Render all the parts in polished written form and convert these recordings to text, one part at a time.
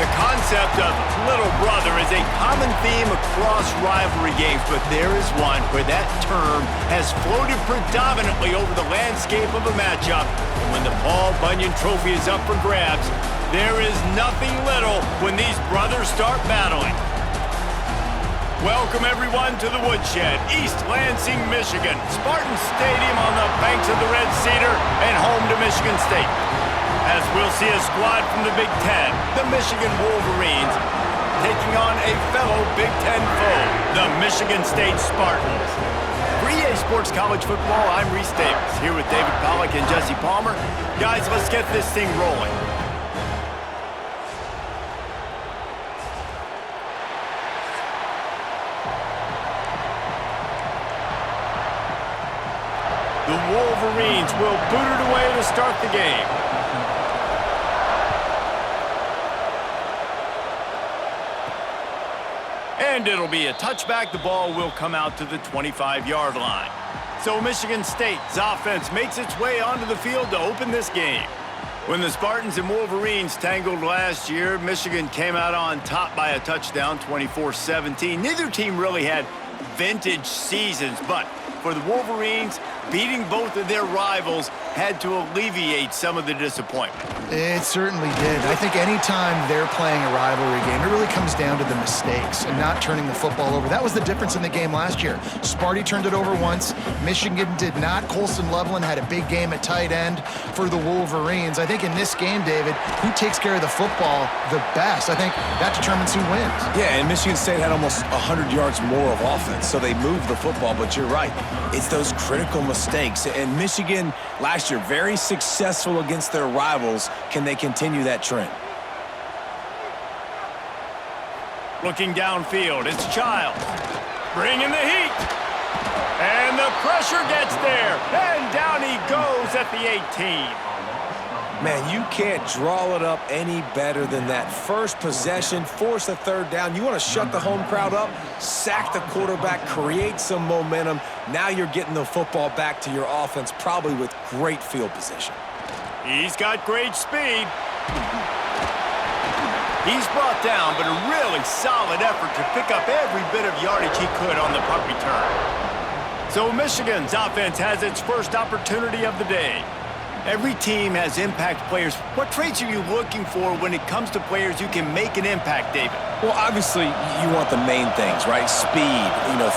The concept of little brother is a common theme across rivalry games, but there is one where that term has floated predominantly over the landscape of a matchup. And when the Paul Bunyan Trophy is up for grabs, there is nothing little when these brothers start battling. Welcome, everyone, to the Woodshed, East Lansing, Michigan. Spartans Stadium on the banks of the Red Cedar and home to Michigan State. As we'll see a squad from the Big Ten, the Michigan Wolverines, taking on a fellow Big Ten foe, the Michigan State Spartans. For EA Sports College Football, I'm Reese Davis, here with David Pollack and Jesse Palmer. Guys, let's get this thing rolling. The Wolverines will boot it away to start the game. And it'll be a touchback. The ball will come out to the 25-yard line. So Michigan State's offense makes its way onto the field to open this game. When the Spartans and Wolverines tangled last year, Michigan came out on top by a touchdown, 24-17. Neither team really had vintage seasons, but for the Wolverines, beating both of their rivals had to alleviate some of the disappointment. It certainly did. I think anytime they're playing a rivalry game, it really comes down to the mistakes and not turning the football over. That was the difference in the game last year. Sparty turned it over once. Michigan did not. Colson Loveland had a big game at tight end for the Wolverines. I think in this game, David, who takes care of the football the best? I think that determines who wins. Yeah, and Michigan State had almost 100 yards more of offense, so they moved the football, but you're right. It's those critical mistakes. And Michigan last year, very successful against their rivals. Can they continue that trend? Looking downfield, it's Childs. Bringing the heat. And the pressure gets there. And down he goes at the 18. Man, you can't draw it up any better than that. First possession, force a third down. You want to shut the home crowd up, sack the quarterback, create some momentum. Now you're getting the football back to your offense, probably with great field position. He's got great speed. He's brought down, but a really solid effort to pick up every bit of yardage he could on the punt return. So Michigan's offense has its first opportunity of the day. Every team has impact players. What traits are you looking for when it comes to players who can make an impact, David? Well, obviously, you want the main things, right? Speed,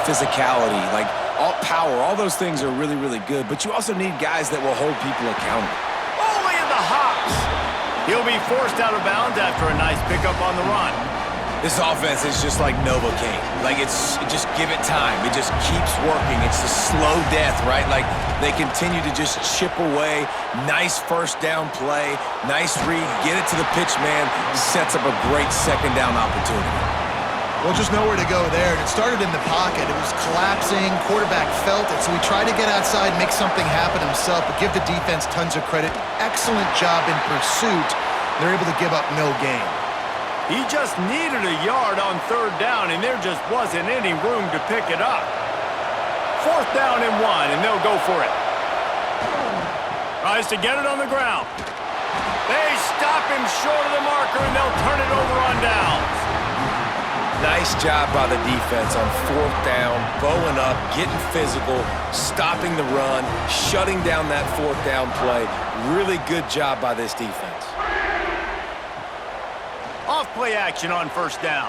physicality, like all power. All those things are really, really good. But you also need guys that will hold people accountable. Only in the hops. He'll be forced out of bounds after a nice pickup on the run. This offense is just like Novocaine. Like, just give it time. It just keeps working. It's the slow death, right? Like, they continue to just chip away. Nice first down play. Nice read. Get it to the pitch man. Sets up a great second down opportunity. Well, just nowhere to go there. It started in the pocket. It was collapsing. Quarterback felt it, so he tried to get outside, make something happen himself, but give the defense tons of credit. Excellent job in pursuit. They're able to give up no gain. He just needed a yard on third down, and there just wasn't any room to pick it up. Fourth down and 1, and they'll go for it. Tries to get it on the ground. They stop him short of the marker, and they'll turn it over on downs. Nice job by the defense on fourth down, bowing up, getting physical, stopping the run, shutting down that fourth down play. Really good job by this defense. Off play action on first down.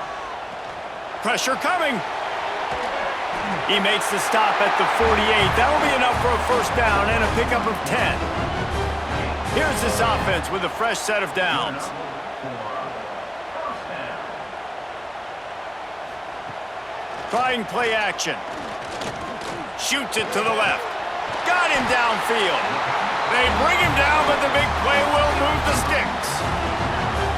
Pressure coming. He makes the stop at the 48. That'll be enough for a first down and a pickup of 10. Here's this offense with a fresh set of downs. Trying play action. Shoots it to the left. Got him downfield. They bring him down, but the big play will move the sticks.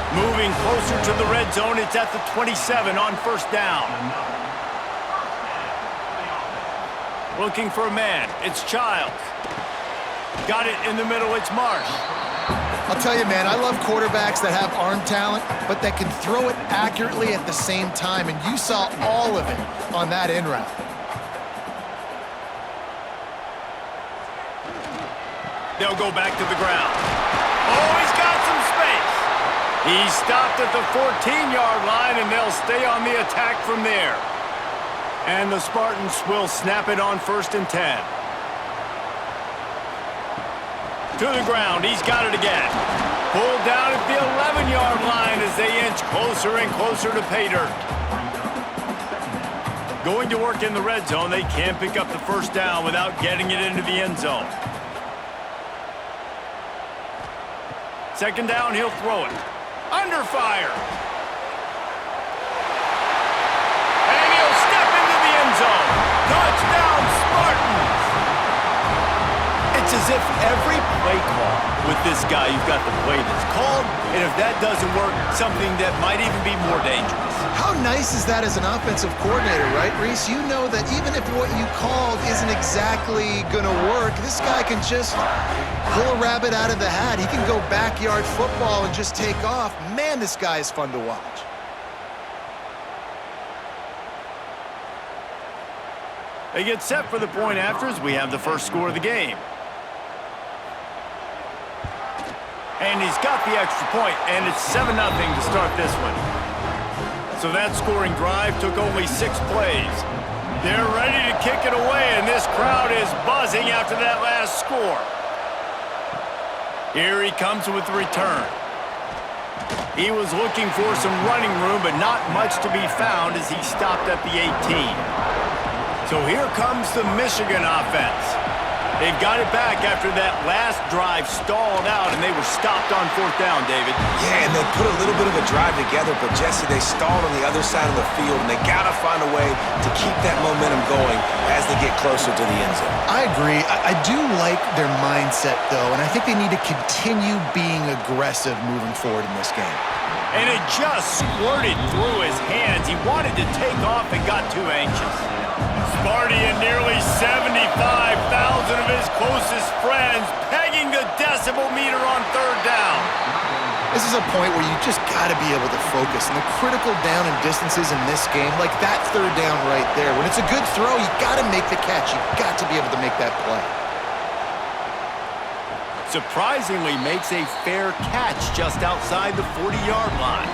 Moving closer to the red zone, it's at the 27 on first down. Looking for a man, it's Childs. Got it in the middle, it's Marsh. I'll tell you, man, I love quarterbacks that have arm talent, but that can throw it accurately at the same time, and you saw all of it on that in route. They'll go back to the ground. Oh, he's got some space. He's stopped at the 14-yard line, and they'll stay on the attack from there. And the Spartans will snap it on 1st and 10. To the ground, he's got it again. Pulled down at the 11-yard line as they inch closer and closer to pay dirt. Going to work in the red zone, they can't pick up the first down without getting it into the end zone. 2nd down, he'll throw it. Under fire. And he'll step into the end zone. Touchdown, Spartans! It's as if every play call with this guy, you've got the play that's called, and if that doesn't work, something that might even be more dangerous. How nice is that as an offensive coordinator, right, Reese? You know that even if what you called isn't exactly going to work, this guy can just pull a rabbit out of the hat. He can go backyard football and just take off. Man, this guy is fun to watch. They get set for the point after as we have the first score of the game. And he's got the extra point, and it's 7-0 to start this one. So that scoring drive took only 6 plays. They're ready to kick it away, and this crowd is buzzing after that last score. Here he comes with the return. He was looking for some running room, but not much to be found as he stopped at the 18. So here comes the Michigan offense. They've got it back after that last drive stalled out, and they were stopped on 4th down, David. Yeah, and they put a little bit of a drive together, but Jesse, they stalled on the other side of the field, and they got to find a way to keep that momentum going as they get closer to the end zone. I agree. I do like their mindset, though, and I think they need to continue being aggressive moving forward in this game. And it just squirted through his hands. He wanted to take off and got too anxious. Sparty and nearly 75,000 of his closest friends pegging the decibel meter on 3rd down. This is a point where you just got to be able to focus. And the critical down and distances in this game, like that 3rd down right there, when it's a good throw, you got to make the catch. You got to be able to make that play. Surprisingly makes a fair catch just outside the 40-yard line.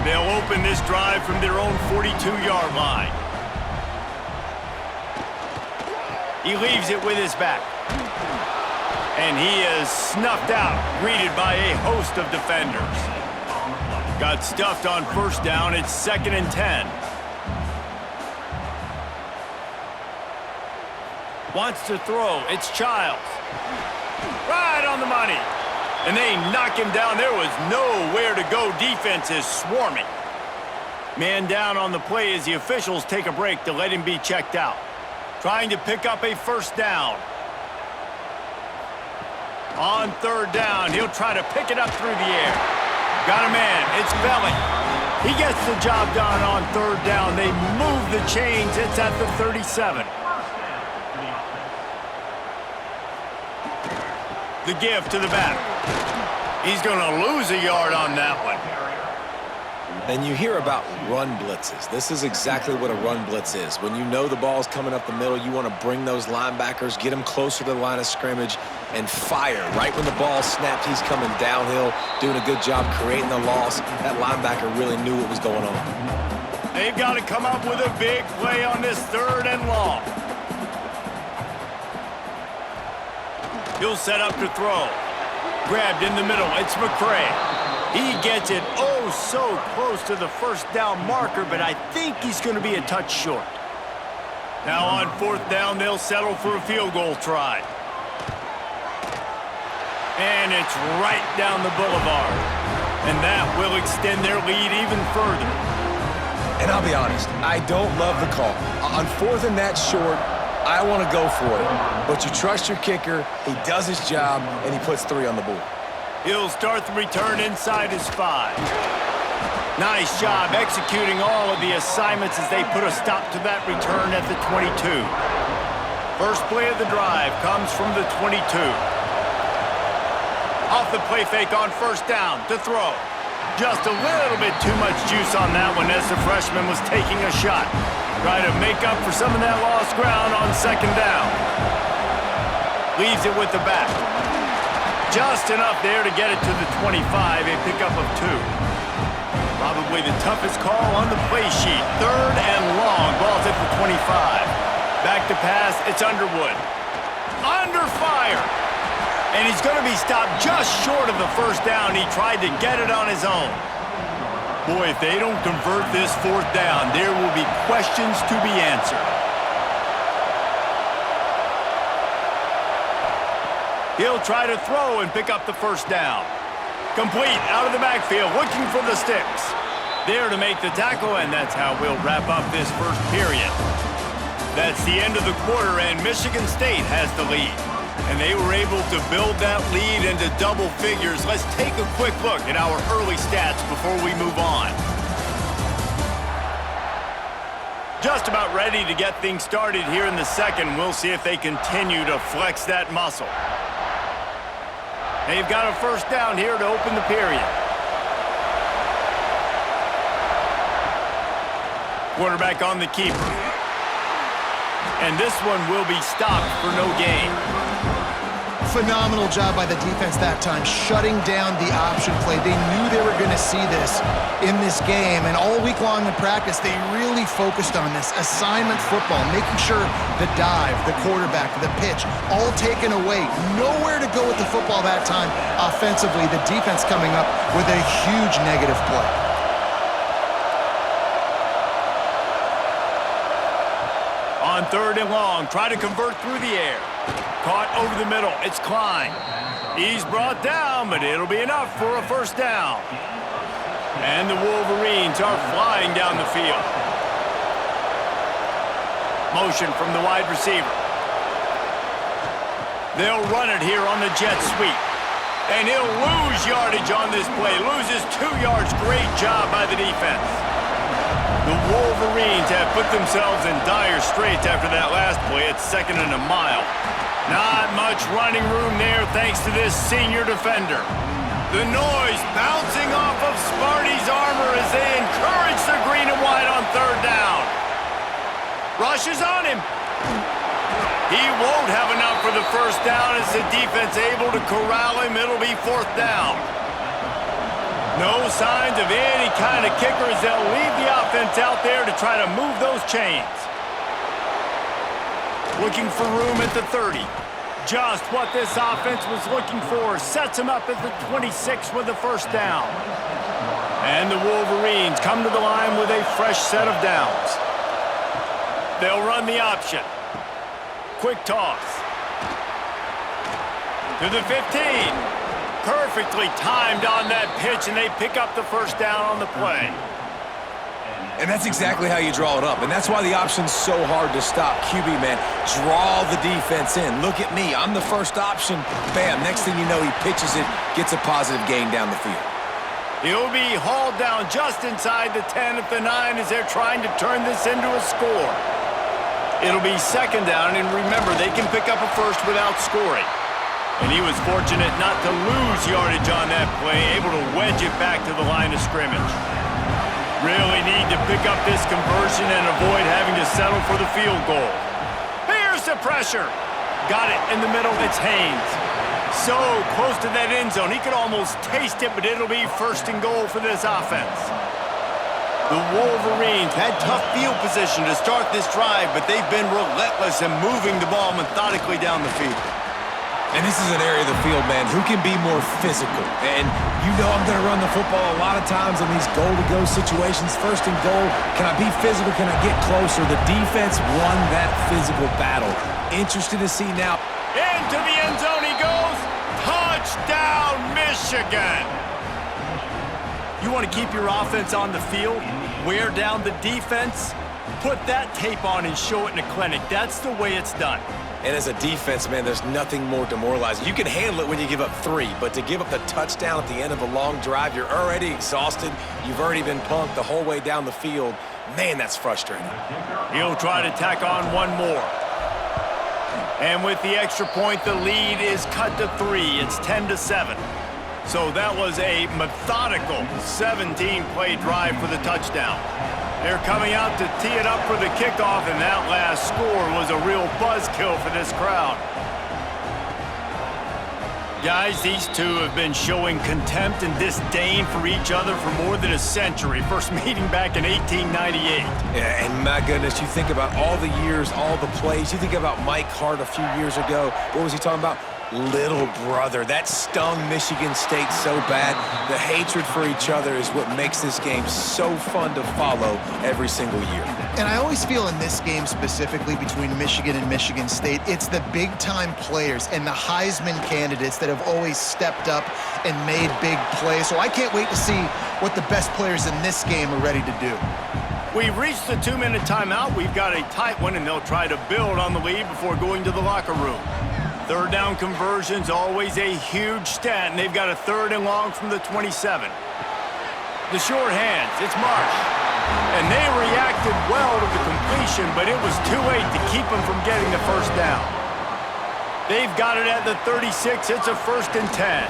They'll open this drive from their own 42-yard line. He leaves it with his back. And he is snuffed out, greeted by a host of defenders. Got stuffed on 1st down. It's 2nd and 10. Wants to throw. It's Childs. Right on the money. And they knock him down. There was nowhere to go. Defense is swarming. Man down on the play as the officials take a break to let him be checked out. Trying to pick up a 1st down. On 3rd down, he'll try to pick it up through the air. Got a man. It's Belly. He gets the job done on 3rd down. They move the chains. It's at the 37. The give to the back. He's going to lose a yard on that one. And you hear about run blitzes. This is exactly what a run blitz is. When you know the ball's coming up the middle, you want to bring those linebackers, get them closer to the line of scrimmage, and fire. Right when the ball snapped, he's coming downhill, doing a good job creating the loss. That linebacker really knew what was going on. They've got to come up with a big play on this 3rd and long. He'll set up to throw. Grabbed in the middle. It's McCray. He gets it so close to the 1st down marker, but I think he's going to be a touch short. Now on 4th down, they'll settle for a field goal try. And it's right down the boulevard. And that will extend their lead even further. And I'll be honest, I don't love the call. On 4th and that short, I want to go for it. But you trust your kicker, he does his job, and he puts 3 on the board. He'll start the return inside his 5. Nice job executing all of the assignments as they put a stop to that return at the 22. First play of the drive comes from the 22. Off the play fake on 1st down to throw. Just a little bit too much juice on that one as the freshman was taking a shot. Try to make up for some of that lost ground on 2nd down. Leaves it with the back. just enough there to get it to the 25, a pickup of 2. Probably the toughest call on the play sheet. 3rd and long. Ball's at the 25. Back to pass. It's Underwood. Under fire. And he's going to be stopped just short of the first down. He tried to get it on his own. Boy, if they don't convert this 4th down, there will be questions to be answered. He'll try to throw and pick up the first down. Complete out of the backfield, looking for the sticks. There to make the tackle, and that's how we'll wrap up this first period. That's the end of the quarter, and Michigan State has the lead. And they were able to build that lead into double figures. Let's take a quick look at our early stats before we move on. Just about ready to get things started here in the second. We'll see if they continue to flex that muscle. They've got a first down here to open the period. Quarterback on the keeper. And this one will be stopped for no gain. Phenomenal job by the defense that time, shutting down the option play. They knew they were going to see this in this game, and all week long in practice, they really focused on this assignment football, making sure the dive, the quarterback, the pitch, all taken away. Nowhere to go with the football that time offensively. The defense coming up with a huge negative play. On 3rd and long, try to convert through the air. Caught over the middle. It's Klein. He's brought down, but it'll be enough for a first down. And the Wolverines are flying down the field. Motion from the wide receiver. They'll run it here on the jet sweep. And he'll lose yardage on this play. Loses 2 yards. Great job by the defense. The Wolverines have put themselves in dire straits after that last play. It's 2nd and a mile. Not much running room there thanks to this senior defender. The noise bouncing off of Sparty's armor as they encourage the green and white on 3rd down. Rushes on him. He won't have enough for the first down as the defense able to corral him. It'll be 4th down. No signs of any kind of kicker as they'll leave the offense out there to try to move those chains. Looking for room at the 30. Just what this offense was looking for. Sets him up at the 26 with the first down. And the Wolverines come to the line with a fresh set of downs. They'll run the option. Quick toss. To the 15. Perfectly timed on that pitch, and they pick up the first down on the play. And that's exactly how you draw it up. And that's why the option's so hard to stop. QB, man, draw the defense in. Look at me. I'm the first option. Bam. Next thing you know, he pitches it, gets a positive gain down the field. He'll be hauled down just inside the 10 at the 9 as they're trying to turn this into a score. It'll be 2nd down, and remember, they can pick up a first without scoring. And he was fortunate not to lose yardage on that play, able to wedge it back to the line of scrimmage. Really need to pick up this conversion and avoid having to settle for the field goal. Here's the pressure. Got it in the middle. It's Haynes. So close to that end zone. He could almost taste it, but it'll be 1st and goal for this offense. The Wolverines had tough field position to start this drive, but they've been relentless in moving the ball methodically down the field. And this is an area of the field, man, who can be more physical. And you know I'm going to run the football a lot of times in these goal-to-go situations. 1st and goal, can I be physical? Can I get closer? The defense won that physical battle. Interested to see now. Into the end zone he goes. Touchdown, Michigan. You want to keep your offense on the field? Wear down the defense? Put that tape on and show it in a clinic. That's the way it's done. And as a defense, man, there's nothing more demoralizing. You can handle it when you give up 3, but to give up the touchdown at the end of a long drive, you're already exhausted. You've already been punked the whole way down the field. Man, that's frustrating. He'll try to tack on one more. And with the extra point, the lead is cut to 3. It's 10-7. So that was a methodical 17-play drive for the touchdown. They're coming out to tee it up for the kickoff, and that last score was a real buzzkill for this crowd. Guys, these two have been showing contempt and disdain for each other for more than a century. First meeting back in 1898. Yeah, and my goodness, you think about all the years, all the plays. You think about Mike Hart a few years ago. What was he talking about? Little brother. That stung Michigan State so bad. The hatred for each other is what makes this game so fun to follow every single year. And I always feel in this game specifically between Michigan and Michigan State, it's the big-time players and the Heisman candidates that have always stepped up and made big plays. So I can't wait to see what the best players in this game are ready to do. We've reached the 2-minute timeout. We've got a tight one, and they'll try to build on the lead before going to the locker room. Third down conversion's always a huge stat, and they've got a 3rd and long from the 27. The short hands, it's Marsh. And they reacted well to the completion, but it was too late to keep them from getting the first down. They've got it at the 36. It's a 1st and 10.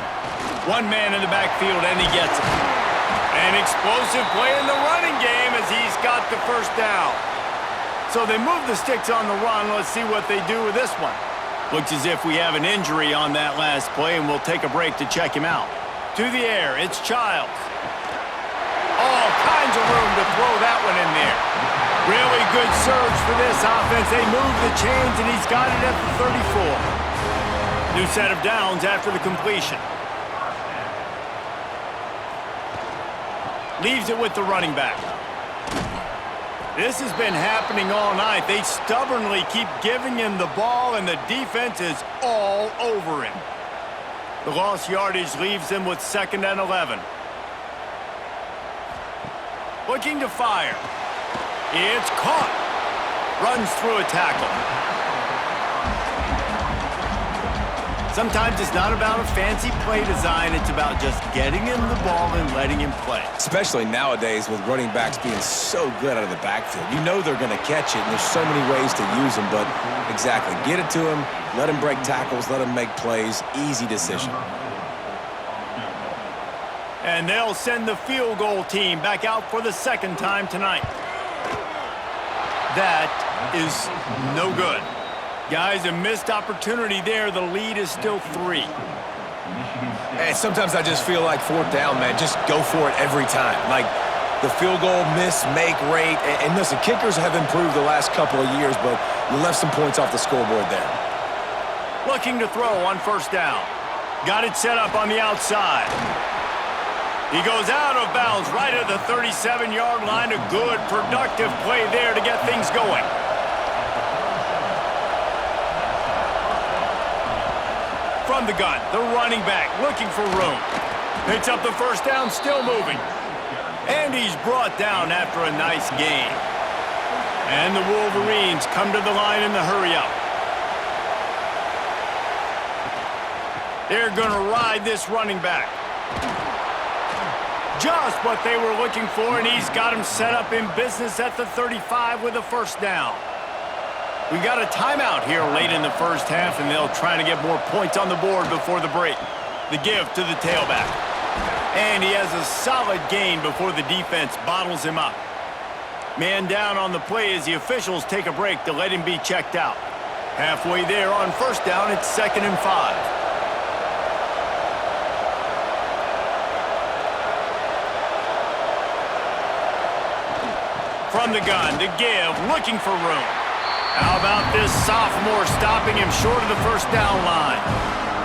One man in the backfield, and he gets it. An explosive play in the running game as he's got the first down. So they move the sticks on the run. Let's see what they do with this one. Looks as if we have an injury on that last play, and we'll take a break to check him out. To the air, it's Childs. All kinds of room to throw that one in there. Really good surge for this offense. They move the chains, and he's got it at the 34. New set of downs after the completion. Leaves it with the running back. This has been happening all night. They stubbornly keep giving him the ball, and the defense is all over him. The lost yardage leaves them with 2nd and 11. Looking to fire. It's caught. Runs through a tackle. Sometimes it's not about a fancy play design. It's about just getting him the ball and letting him play. Especially nowadays with running backs being so good out of the backfield. You know they're going to catch it, and there's so many ways to use them, but exactly. Get it to him, let him break tackles, let him make plays. Easy decision. And they'll send the field goal team back out for the 2nd time tonight. That is no good. Guys, a missed opportunity there. The lead is still 3. And sometimes I just feel like 4th down, man. Just go for it every time. Like the field goal miss-make rate. And listen, kickers have improved the last couple of years, but you left some points off the scoreboard there. Looking to throw on 1st down. Got it set up on the outside. He goes out of bounds right at the 37-yard line. A good, productive play there to get things going. From the gun, the running back looking for room. Picks up the 1st down, still moving. And he's brought down after a nice gain. And the Wolverines come to the line in the hurry-up. They're going to ride this running back. Just what they were looking for, and he's got him set up in business at the 35 with a 1st down. We got a timeout here late in the 1st half, and they'll try to get more points on the board before the break. The give to the tailback. And he has a solid gain before the defense bottles him up. Man down on the play as the officials take a break to let him be checked out. Halfway there on 1st down, it's 2nd and 5. From the gun, the give, looking for room. How about this sophomore stopping him short of the 1st down line?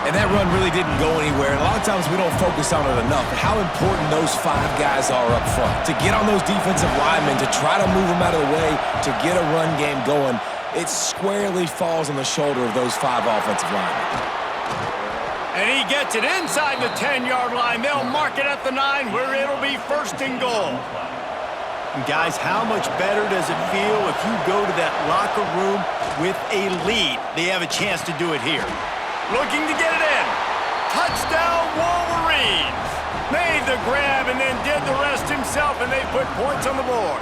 And that run really didn't go anywhere. And a lot of times we don't focus on it enough. How important those 5 guys are up front. To get on those defensive linemen, to try to move them out of the way, to get a run game going, it squarely falls on the shoulder of those 5 offensive linemen. And he gets it inside the 10-yard line. They'll mark it at the 9 where it'll be 1st and goal. And guys, how much better does it feel if you go to that locker room with a lead? They have a chance to do it here. Looking to get it in. Touchdown, Wolverines. Made the grab and then did the rest himself, and they put points on the board.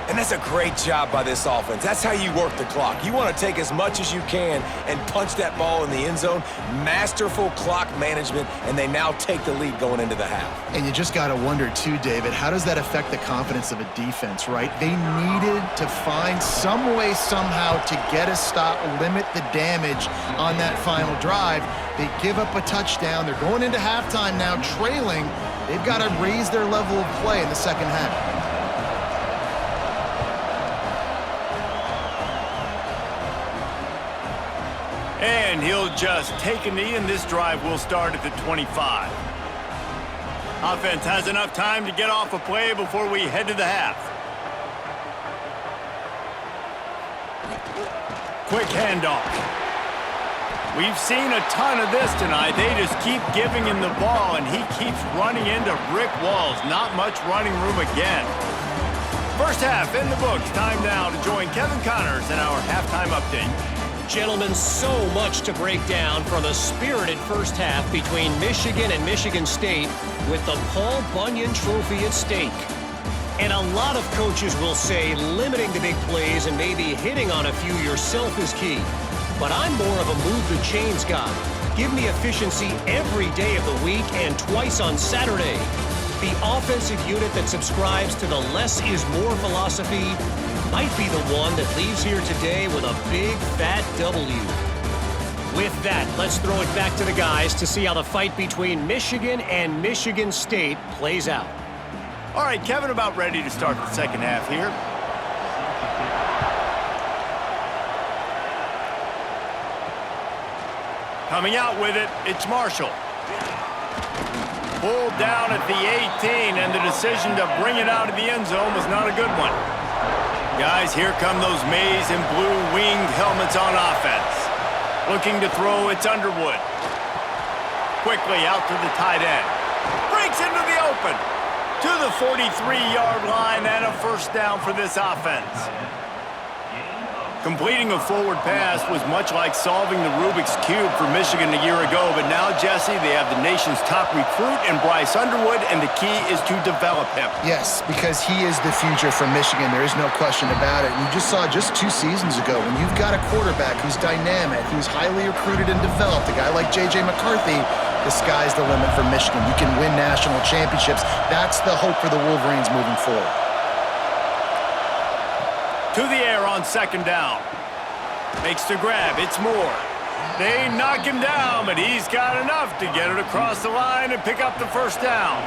And that's a great job by this offense. That's how you work the clock. You want to take as much as you can and punch that ball in the end zone. Masterful clock management, and they now take the lead going into the half. And you just got to wonder, too, David, how does that affect the confidence of a defense, right? They needed to find some way, somehow, to get a stop, limit the damage on that final drive. They give up a touchdown. They're going into halftime now, trailing. They've got to raise their level of play in the second half. And he'll just take a knee, and this drive will start at the 25. Offense has enough time to get off a play before we head to the half. Quick handoff. We've seen a ton of this tonight. They just keep giving him the ball, and he keeps running into brick walls. Not much running room again. First half in the books. Time now to join Kevin Connors in our halftime update. Gentlemen, so much to break down from a spirited first half between Michigan and Michigan State with the Paul Bunyan Trophy at stake. And a lot of coaches will say limiting the big plays and maybe hitting on a few yourself is key. But I'm more of a move the chains guy. Give me efficiency every day of the week and twice on Saturday. The offensive unit that subscribes to the less is more philosophy might be the one that leaves here today with a big, fat W. With that, let's throw it back to the guys to see how the fight between Michigan and Michigan State plays out. All right, Kevin, about ready to start the second half here. Coming out with it, it's Marshall. Pulled down at the 18, and the decision to bring it out of the end zone was not a good one. Guys, here come those maize and blue winged helmets on offense. Looking to throw, it's Underwood. Quickly out to the tight end. Breaks into the open. To the 43-yard line and a first down for this offense. Completing a forward pass was much like solving the Rubik's Cube for Michigan a year ago, but now, Jesse, they have the nation's top recruit in Bryce Underwood, and the key is to develop him. Yes, because he is the future for Michigan. There is no question about it. And you just saw just 2 seasons ago, when you've got a quarterback who's dynamic, who's highly recruited and developed, a guy like J.J. McCarthy, the sky's the limit for Michigan. You can win national championships. That's the hope for the Wolverines moving forward. To the air on second down. Makes the grab. It's Moore. They knock him down, but he's got enough to get it across the line and pick up the first down.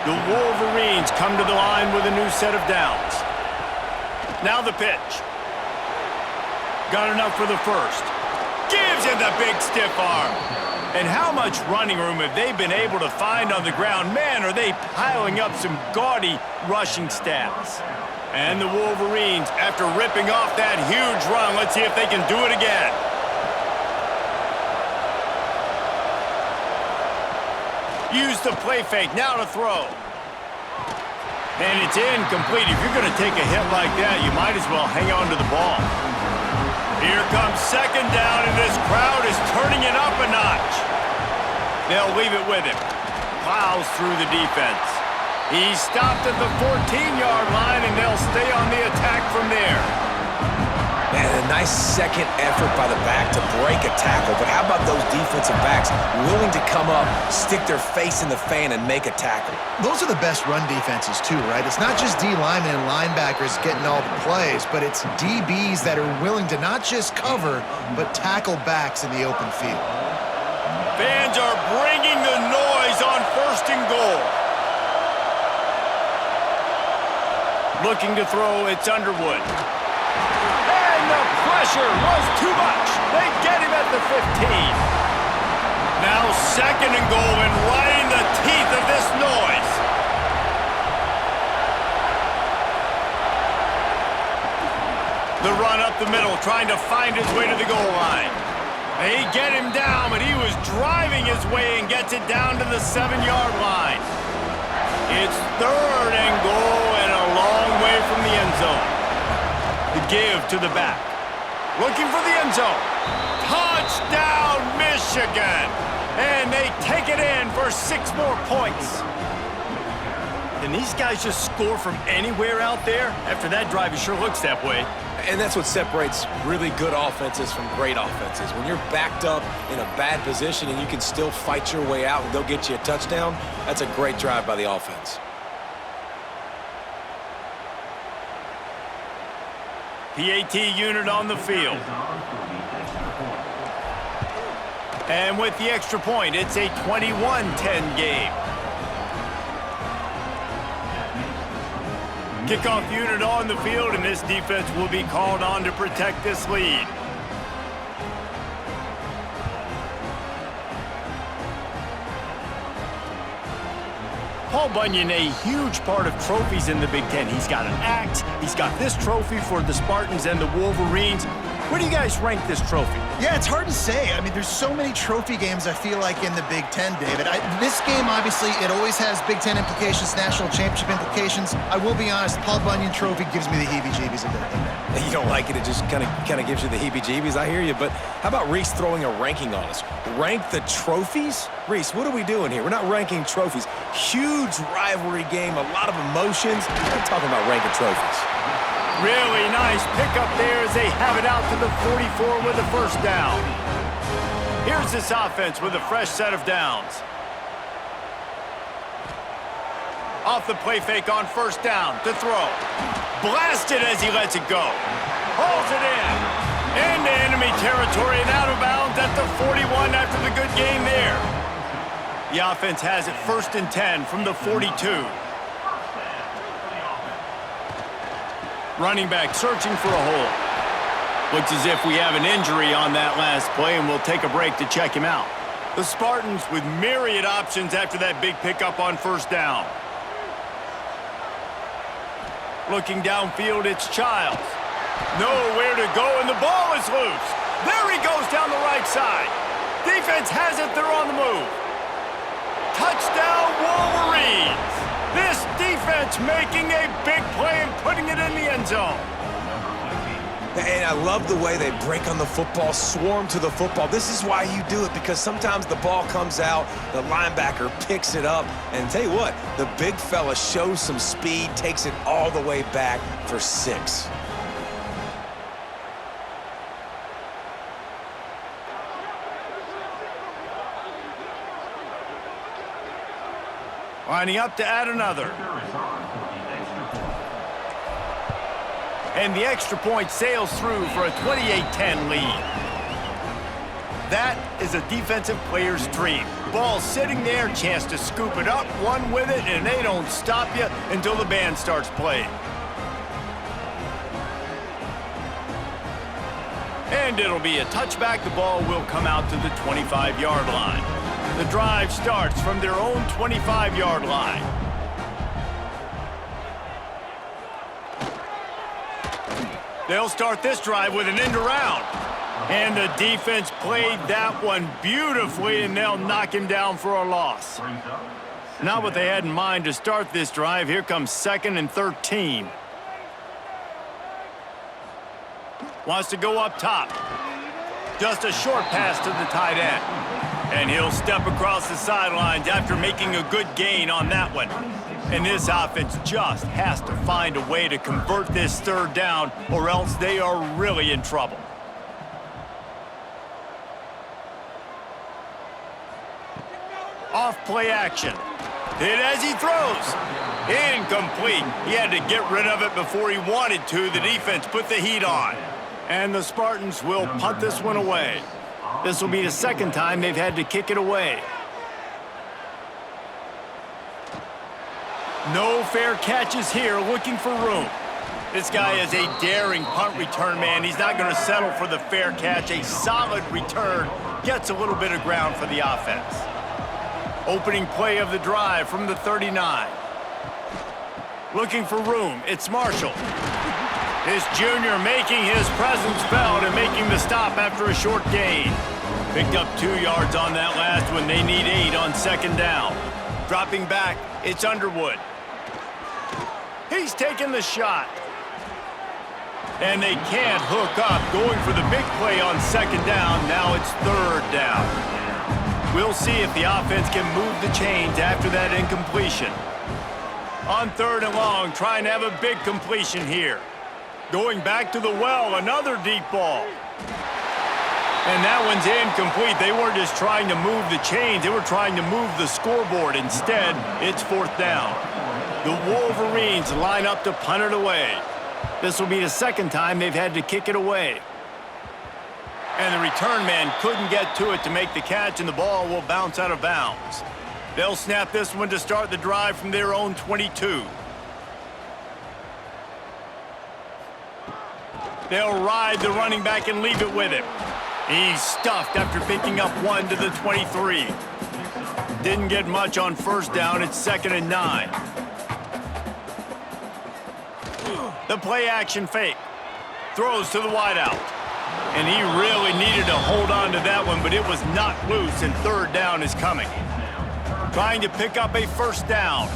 The Wolverines come to the line with a new set of downs. Now the pitch. Got enough for the first. Gives him the big stiff arm. And how much running room have they been able to find on the ground? Man, are they piling up some gaudy rushing stats. And the Wolverines, after ripping off that huge run, let's see if they can do it again. Use the play fake, now to throw. And it's incomplete. If you're going to take a hit like that, you might as well hang on to the ball. Here comes second down, and this crowd is turning it up a notch. They'll leave it with him. Plows through the defense. He's stopped at the 14-yard line, and they'll stay on the attack from there. Man, a nice second effort by the back to break a tackle, but how about those defensive backs willing to come up, stick their face in the fan, and make a tackle? Those are the best run defenses, too, right? It's not just D linemen and linebackers getting all the plays, but it's DBs that are willing to not just cover, but tackle backs in the open field. Fans are bringing the noise on first and goal. Looking to throw, it's Underwood. And the pressure was too much. They get him at the 15. Now second and goal, and right in the teeth of this noise. The run up the middle, trying to find his way to the goal line. They get him down, but he was driving his way and gets it down to the 7-yard line. It's third and goal and a long way from the end zone. The give to the back. Looking for the end zone. Touchdown, Michigan! And they take it in for 6 more points. Can these guys just score from anywhere out there? After that drive, it sure looks that way. And that's what separates really good offenses from great offenses. When you're backed up in a bad position and you can still fight your way out and go get you a touchdown, that's a great drive by the offense. PAT unit on the field. And with the extra point, it's a 21-10 game. Kickoff unit on the field, and this defense will be called on to protect this lead. Paul Bunyan, a huge part of trophies in the Big Ten. He's got an axe. He's got this trophy for the Spartans and the Wolverines. Where do you guys rank this trophy? Yeah, it's hard to say. I mean, there's so many trophy games, I feel like, in the Big Ten, David. This game, obviously, it always has Big Ten implications, national championship implications. I will be honest, Paul Bunyan trophy gives me the heebie-jeebies a bit. You don't like it, it just kind of gives you the heebie-jeebies. I hear you, but how about Reese throwing a ranking on us? Rank the trophies? Reese, what are we doing here? We're not ranking trophies. Huge rivalry game, a lot of emotions. I'm talking about ranking trophies. Really nice pickup there as they have it out to the 44 with a first down. Here's this offense with a fresh set of downs. Off the play fake on first down to throw. Blasted as he lets it go. Hauls it in. Into enemy territory and out of bounds at the 41 after the good game there. The offense has it 1st and 10 from the 42. Running back searching for a hole. Looks as if we have an injury on that last play, and we'll take a break to check him out. The Spartans with myriad options after that big pickup on first down. Looking downfield, it's Childs. Nowhere to go, and the ball is loose. There he goes down the right side. Defense has it, they're on the move. Touchdown, Wolverines! This defense making a big play and putting it in the end zone. And I love the way they break on the football, swarm to the football. This is why you do it, because sometimes the ball comes out, the linebacker picks it up, and tell you what, the big fella shows some speed, takes it all the way back for 6. Lining up to add another. And the extra point sails through for a 28-10 lead. That is a defensive player's dream. Ball sitting there, chance to scoop it up, run with it, and they don't stop you until the band starts playing. And it'll be a touchback. The ball will come out to the 25-yard line. The drive starts from their own 25-yard line. They'll start this drive with an end around. And the defense played that one beautifully, and they'll knock him down for a loss. Not what they had in mind to start this drive. Here comes 2nd and 13. Wants to go up top. Just a short pass to the tight end. And he'll step across the sidelines after making a good gain on that one. And this offense just has to find a way to convert this 3rd down, or else they are really in trouble. Off play action. Hit as he throws. Incomplete. He had to get rid of it before he wanted to. The defense put the heat on. And the Spartans will punt this one away. This will be the 2nd time they've had to kick it away. No fair catches here, looking for room. This guy is a daring punt return man. He's not going to settle for the fair catch. A solid return gets a little bit of ground for the offense. Opening play of the drive from the 39. Looking for room, it's Marshall. This junior making his presence felt and making the stop after a short gain. Picked up 2 yards on that last one. They need 8 on 2nd down. Dropping back, it's Underwood. He's taking the shot. And they can't hook up. Going for the big play on 2nd down. Now it's 3rd down. We'll see if the offense can move the chains after that incompletion. On 3rd and long, trying to have a big completion here. Going back to the well, another deep ball. And that one's incomplete. They weren't just trying to move the chains, they were trying to move the scoreboard. Instead, it's 4th down. The Wolverines line up to punt it away. This will be the 2nd time they've had to kick it away. And the return man couldn't get to it to make the catch, and the ball will bounce out of bounds. They'll snap this one to start the drive from their own 22. They'll ride the running back and leave it with him. He's stuffed after picking up 1 to the 23. Didn't get much on 1st down. It's 2nd and 9. The play action fake. Throws to the wideout. And he really needed to hold on to that one, but it was not loose, and 3rd down is coming. Trying to pick up a 1st down.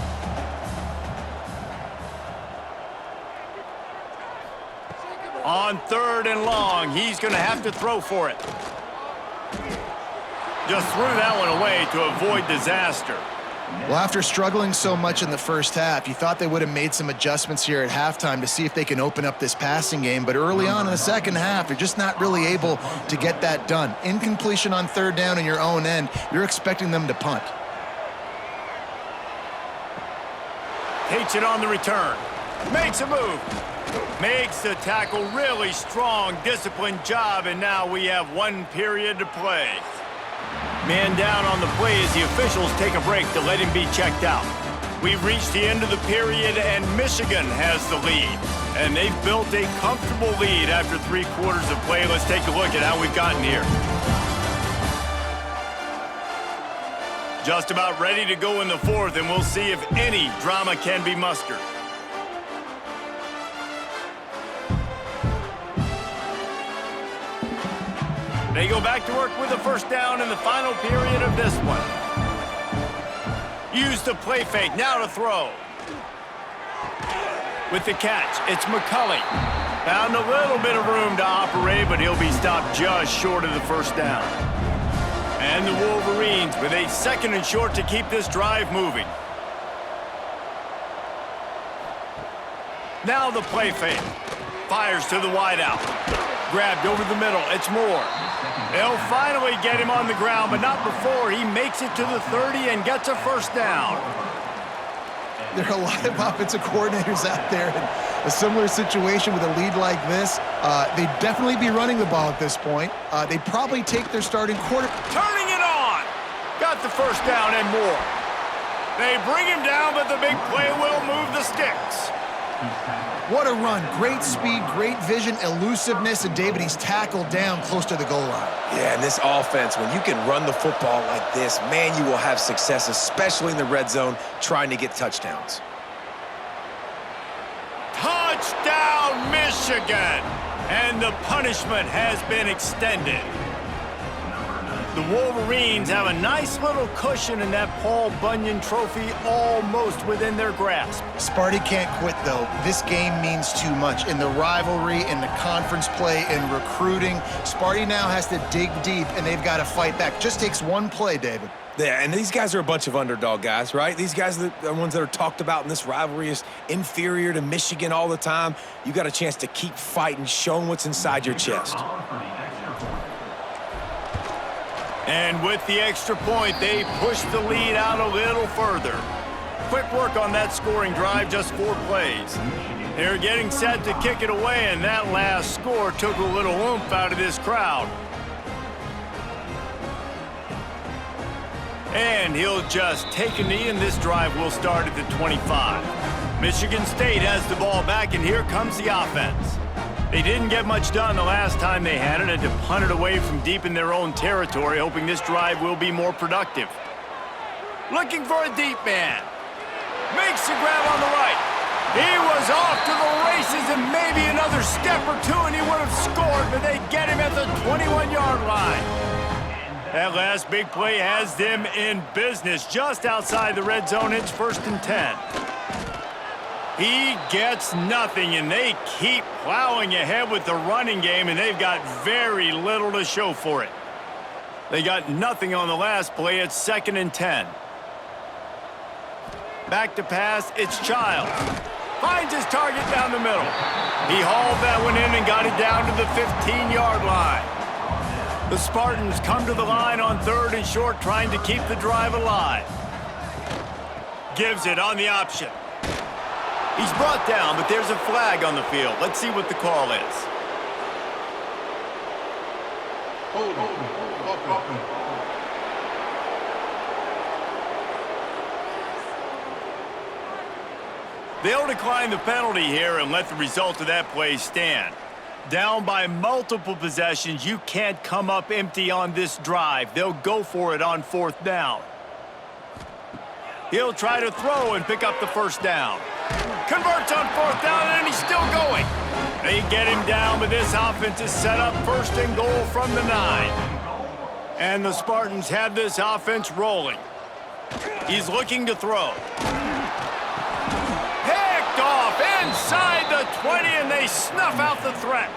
On 3rd and long, he's going to have to throw for it. Just threw that one away to avoid disaster. Well, after struggling so much in the 1st half, you thought they would have made some adjustments here at halftime to see if they can open up this passing game. But early on in the 2nd half, they're just not really able to get that done. Incompletion on 3rd down in your own end, you're expecting them to punt. Takes it on the return. Makes a move. Makes the tackle really strong, disciplined job, and now we have 1 period to play. Man down on the play as the officials take a break to let him be checked out. We've reached the end of the period, and Michigan has the lead. And they've built a comfortable lead after 3 quarters of play. Let's take a look at how we've gotten here. Just about ready to go in the 4th, and we'll see if any drama can be mustered. They go back to work with a 1st down in the final period of this one. Use the play fake, now to throw. With the catch, it's McCulley. Found a little bit of room to operate, but he'll be stopped just short of the 1st down. And the Wolverines with a 2nd and short to keep this drive moving. Now the play fake. Fires to the wideout. Grabbed over the middle. It's Moore. They'll finally get him on the ground, but not before he makes it to the 30 and gets a 1st down. There are a lot of offensive coordinators out there in a similar situation with a lead like this. They'd definitely be running the ball at this point. They'd probably take their starting quarterback. Turning it on. Got the 1st down and more. They bring him down, but the big play will move the sticks. What a run. Great speed, great vision, elusiveness, and David, he's tackled down close to the goal line. Yeah, and this offense, when you can run the football like this, man, you will have success, especially in the red zone, trying to get touchdowns. Touchdown, Michigan! And the punishment has been extended. The Wolverines have a nice little cushion in that Paul Bunyan trophy almost within their grasp. Sparty can't quit, though. This game means too much. In the rivalry, in the conference play, in recruiting, Sparty now has to dig deep, and they've got to fight back. Just takes one play, David. Yeah, and these guys are a bunch of underdog guys, right? These guys are the ones that are talked about in this rivalry as inferior to Michigan all the time. You got a chance to keep fighting, showing what's inside your chest. And with the extra point, they push the lead out a little further. Quick work on that scoring drive, just 4 plays. They're getting set to kick it away, and that last score took a little oomph out of this crowd. And he'll just take a knee, and this drive will start at the 25. Michigan State has the ball back, and here comes the offense. They didn't get much done the last time they had it, and to punt it away from deep in their own territory, hoping this drive will be more productive. Looking for a deep man. Makes the grab on the right. He was off to the races, and maybe another step or two, and he would have scored, but they get him at the 21-yard line. That last big play has them in business just outside the red zone. It's 1st and 10. He gets nothing, and they keep plowing ahead with the running game, and they've got very little to show for it. They got nothing on the last play. It's 2nd and 10. Back to pass, it's Childs. Finds his target down the middle. He hauled that one in and got it down to the 15-yard line. The Spartans come to the line on 3rd and short, trying to keep the drive alive. Gives it on the option. He's brought down, but there's a flag on the field. Let's see what the call is. They'll decline the penalty here and let the result of that play stand. Down by multiple possessions, you can't come up empty on this drive. They'll go for it on 4th down. He'll try to throw and pick up the 1st down. Converts on 4th down, and he's still going. They get him down, but this offense is set up 1st and goal from the 9. And the Spartans have this offense rolling. He's looking to throw. Picked off inside the 20, and they snuff out the threat.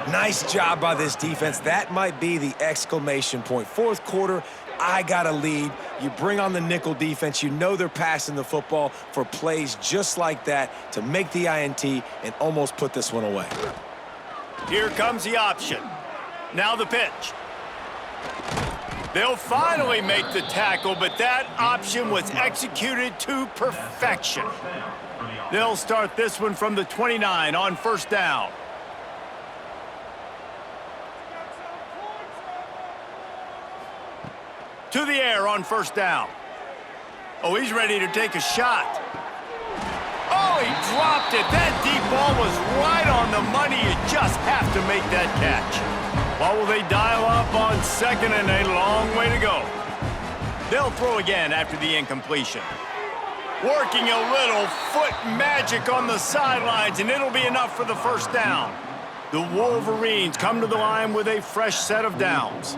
Nice job by this defense. That might be the exclamation point. 4th quarter, I got a lead. You bring on the nickel defense. You know they're passing the football for plays just like that to make the INT and almost put this one away. Here comes the option. Now the pitch. They'll finally make the tackle, but that option was executed to perfection. They'll start this one from the 29 on 1st down. To the air on 1st down. Oh, he's ready to take a shot. Oh, he dropped it. That deep ball was right on the money. You just have to make that catch. Well, will they dial up on 2nd and a long way to go? They'll throw again after the incompletion. Working a little foot magic on the sidelines, and it'll be enough for the 1st down. The Wolverines come to the line with a fresh set of downs.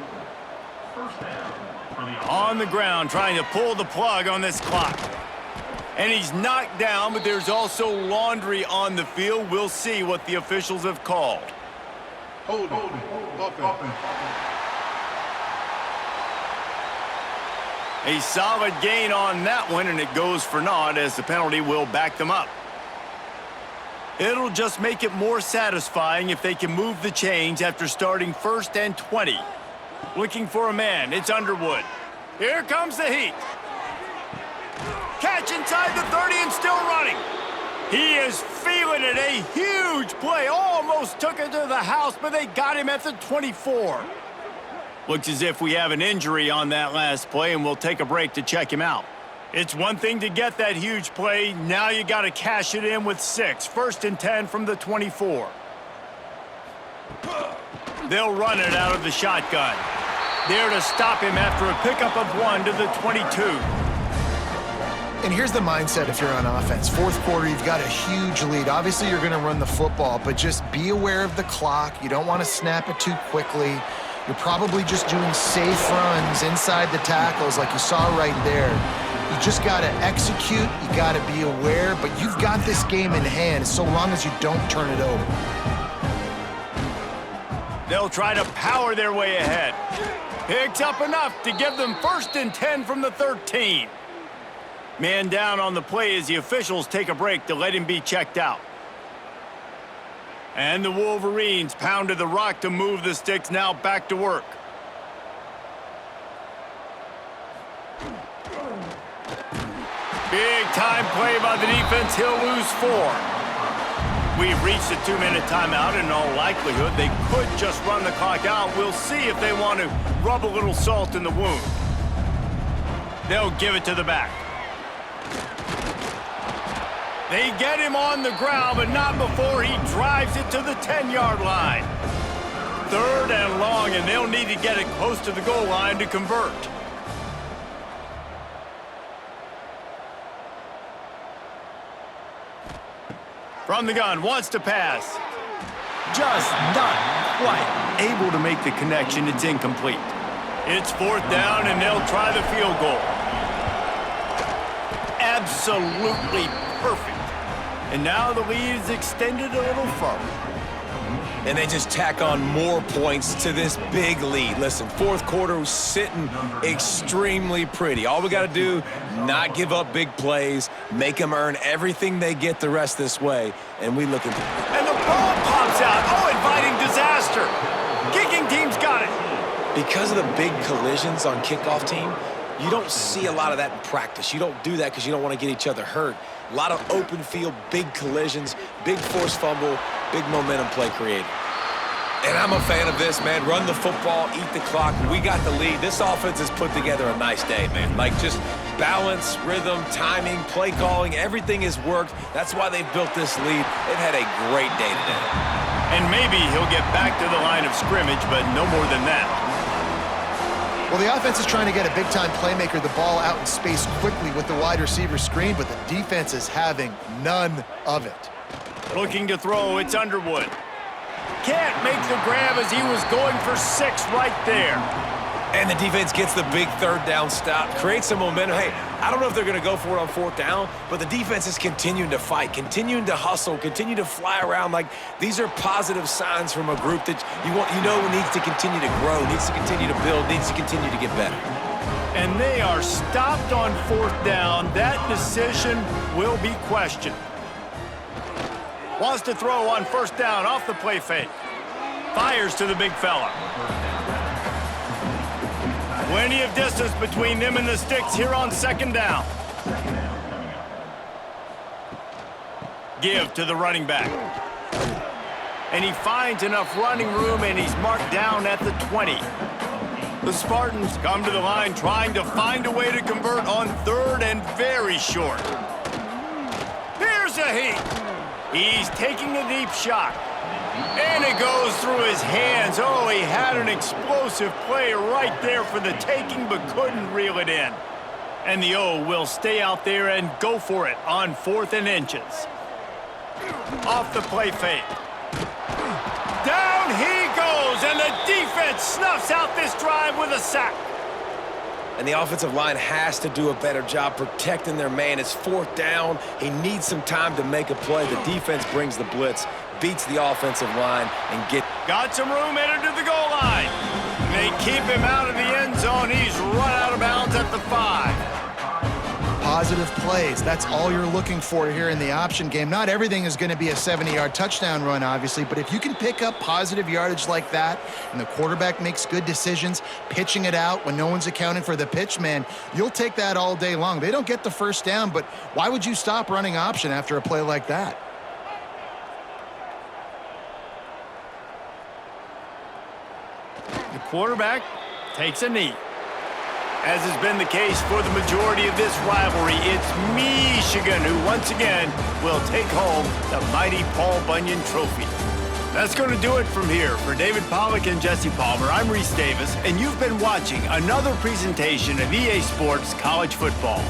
On the ground, trying to pull the plug on this clock. And he's knocked down, but there's also laundry on the field. We'll see what the officials have called. Hold it. A solid gain on that one, and it goes for naught as the penalty will back them up. It'll just make it more satisfying if they can move the chains after starting 1st and 20. Looking for a man, it's Underwood. Here comes the heat. Catch inside the 30 and still running. He is feeling it. A huge play. Almost took it to the house, but they got him at the 24. Looks as if we have an injury on that last play, and we'll take a break to check him out. It's one thing to get that huge play. Now you got to cash it in with 6. 1st and 10 from the 24. They'll run it out of the shotgun. There to stop him after a pickup of 1 to the 22. And here's the mindset if you're on offense. 4th quarter, you've got a huge lead. Obviously, you're going to run the football, but just be aware of the clock. You don't want to snap it too quickly. You're probably just doing safe runs inside the tackles like you saw right there. You just got to execute. You got to be aware, but you've got this game in hand so long as you don't turn it over. They'll try to power their way ahead. Picks up enough to give them 1st and 10 from the 13. Man down on the play as the officials take a break to let him be checked out. And the Wolverines pounded the rock to move the sticks, now back to work. Big time play by the defense. He'll lose 4. We've reached a 2-minute timeout. In all likelihood, they could just run the clock out. We'll see if they want to rub a little salt in the wound. They'll give it to the back. They get him on the ground, but not before he drives it to the 10-yard line. 3rd and long, and they'll need to get it close to the goal line to convert. From the gun, wants to pass. Just not quite able to make the connection. It's incomplete. It's 4th down, and they'll try the field goal. Absolutely perfect. And now the lead is extended a little further. and they just tack on more points to this big lead. Listen, fourth quarter was sitting extremely pretty. All we got to do, not give up big plays, make them earn everything they get the rest this way, and we look at them. And the ball pops out. Oh, inviting disaster. Kicking team's got it. Because of the big collisions on kickoff team, you don't see a lot of that in practice. You don't do that because you don't want to get each other hurt. A lot of open field, big collisions, big forced fumble, big momentum play created. And I'm a fan of this, man. Run the football, eat the clock. We got the lead. This offense has put together a nice day, man. Like just balance, rhythm, timing, play calling, everything has worked. That's why they've built this lead. They've had a great day today. And maybe he'll get back to the line of scrimmage, but no more than that. Well, the offense is trying to get a big-time playmaker the ball out in space quickly with the wide receiver screen, but the defense is having none of it. Looking to throw, it's Underwood. Can't make the grab as he was going for 6 right there. And the defense gets the big third down stop, creates some momentum. Hey, I don't know if they're going to go for it on fourth down, but the defense is continuing to fight, continuing to hustle, continue to fly around. Like, these are positive signs from a group that you know needs to continue to grow, needs to continue to build, needs to continue to get better. And they are stopped on fourth down. That decision will be questioned. Wants to throw on first down off the play fake. Fires to the big fella. Plenty of distance between them and the sticks here on second down. Give to the running back. And he finds enough running room, and he's marked down at the 20. The Spartans come to the line trying to find a way to convert on third and very short. Here's a heat. He's taking a deep shot. And it goes through his hands. Oh, he had an explosive play right there for the taking, but couldn't reel it in. And the O will stay out there and go for it on 4th and inches. Off the play fake. Down he goes, and the defense snuffs out this drive with a sack. And the offensive line has to do a better job protecting their man. It's fourth down. He needs some time to make a play. The defense brings the blitz, beats the offensive line, and got some room headed to the goal line. They keep him out of the end zone. He's run out of bounds at the 5. Positive plays, that's all you're looking for here in the option game. Not everything is going to be a 70-yard touchdown run, obviously, but if you can pick up positive yardage like that and the quarterback makes good decisions, pitching it out when no one's accounting for the pitch, man, you'll take that all day long. They don't get the first down, but why would you stop running option after a play like that? The quarterback takes a knee. As has been the case for the majority of this rivalry, it's Michigan who once again will take home the mighty Paul Bunyan Trophy. That's going to do it from here. For David Pollack and Jesse Palmer, I'm Reese Davis, and you've been watching another presentation of EA Sports College Football.